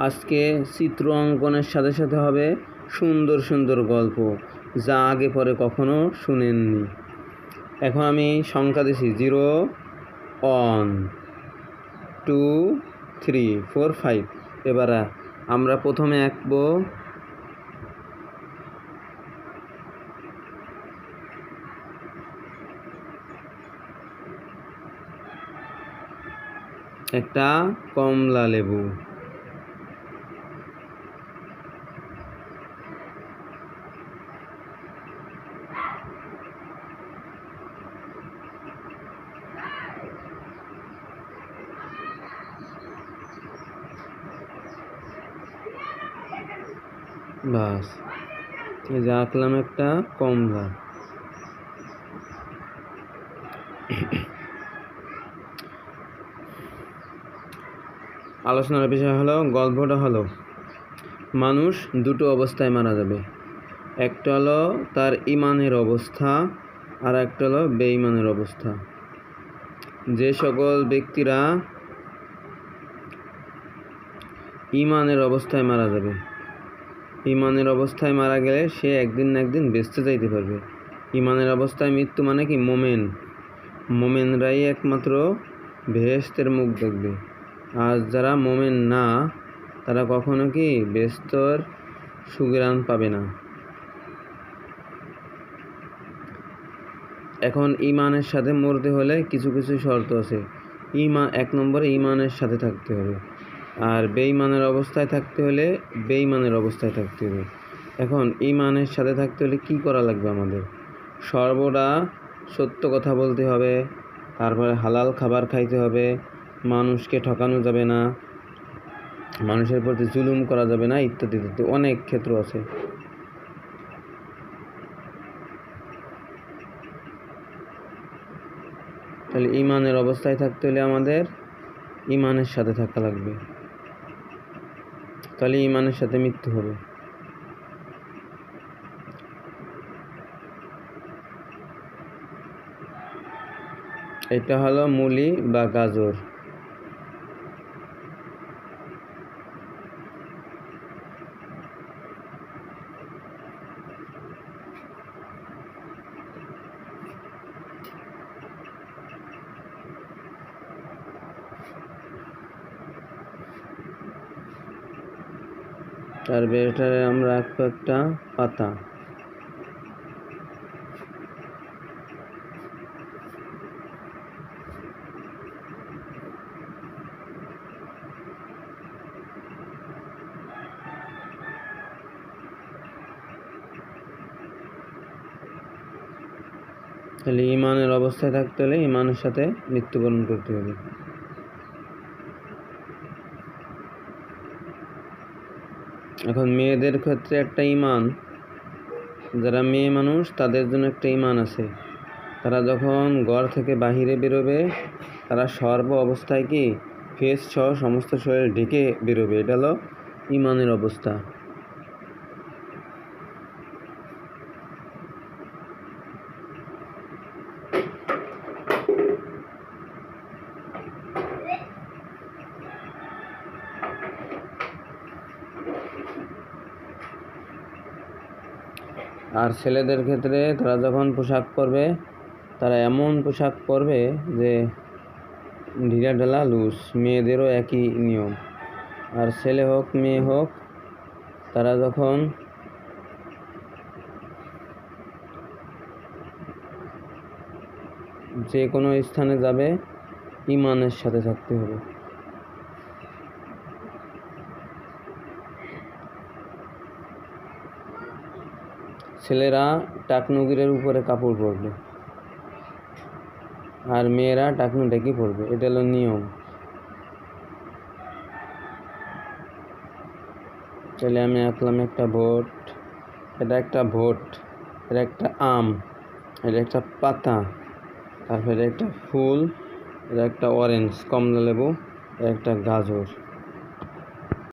আজকে চিত্র অঙ্কনের সাথে সাথে হবে সুন্দর সুন্দর গল্প, যা আগে পরে কখনো শুনেননি। এখন আমি সংখ্যা দিছি 0, 1, 2, 3, 4, 5। এবার আমরা প্রথমে আঁকব একটা কমলা লেবু। বাস, এই যে আঁকলাম একটা কমলা। আলোচনার বিষয় হলো, গল্পটা হলো মানুষ দুটো অবস্থায় মারা যাবে। একটা হলো তার ইমানের অবস্থা, আর একটা হলো বেঈমানের অবস্থা। যে সকল ব্যক্তিরা ইমানের অবস্থায় মারা যাবে, ইমানের অবস্থায় মারা গেলে সে একদিন না একদিন বেঁচতে যাইতে পারবে। ইমানের অবস্থায় মৃত্যু মানে কি? মোমেনরাই একমাত্র বেহেশতের মুখ দেখবে। আর যারা মোমেন না, তারা কখনো কি বেহেশতের সুঘ্রাণ পাবে না। এখন ইমানের সাথে মরতে হলে কিছু কিছু শর্ত আছে। এক নম্বরে ইমানের সাথে থাকতে হবে, আর বেঈমানের অবস্থায় থাকতে হলে বেঈমানের অবস্থায় থাকতে হবে। এখন ইমানের সাথে থাকতে হলে কি করা লাগবে? আমাদের সর্বদা সত্য কথা বলতে হবে, তারপরে হালাল খাবার খাইতে হবে, মানুষকে ঠকানো যাবে না, মানুষের প্রতি জুলুম করা যাবে না, ইত্যাদি ইত্যাদি অনেক ক্ষেত্র আছে। তাহলে ইমানের অবস্থায় থাকতে হলে আমাদের ইমানের সাথে থাকা লাগবে, তাহলে ইমানের সাথে মৃত্যু হবে। এটা হলো মূলি বা গাজর। তারপরে এটারে আমরা রাখবো একটা পাতা। তাহলে ইমানের অবস্থায় থাকতে হলে ইমানের সাথে মৃত্যুবরণ করতে হবে। এখন মেয়েদের ক্ষেত্রে একটা ইমান, যারা মেয়ে মানুষ তাদের জন্য একটা ইমান আছে। তারা যখন ঘর থেকে বাহিরে বেরোবে, তারা সর্ব অবস্থায় কি ফেস সহ সমস্ত শরীর ঢেকে বেরোবে। এটা হলো ইমানের অবস্থা। আর ছেলেদের ক্ষেত্রে তারা যখন পোশাক পরবে, তারা এমন পোশাক পরবে যে ঢিলা ঢালা লুজ। মেয়েদেরও একই নিয়ম। আর ছেলে হোক মেয়ে হোক, তারা যখন যে কোনো স্থানে যাবে, ইমানের সাথে থাকতে হবে। ছেলেরা টাকনুগিরের উপরে কাপড় পরবে, আর মেয়েরা টাকনু ঢেকে পরবে। এটা হলো নিয়ম। তাহলে আমি আঁকলাম একটা ভোট, এটা একটা ভোট, এটা একটা আম, এটা একটা পাতা, তারপরে একটা ফুল, এটা একটা অরেঞ্জ কমলা লেবু, এটা একটা গাজর।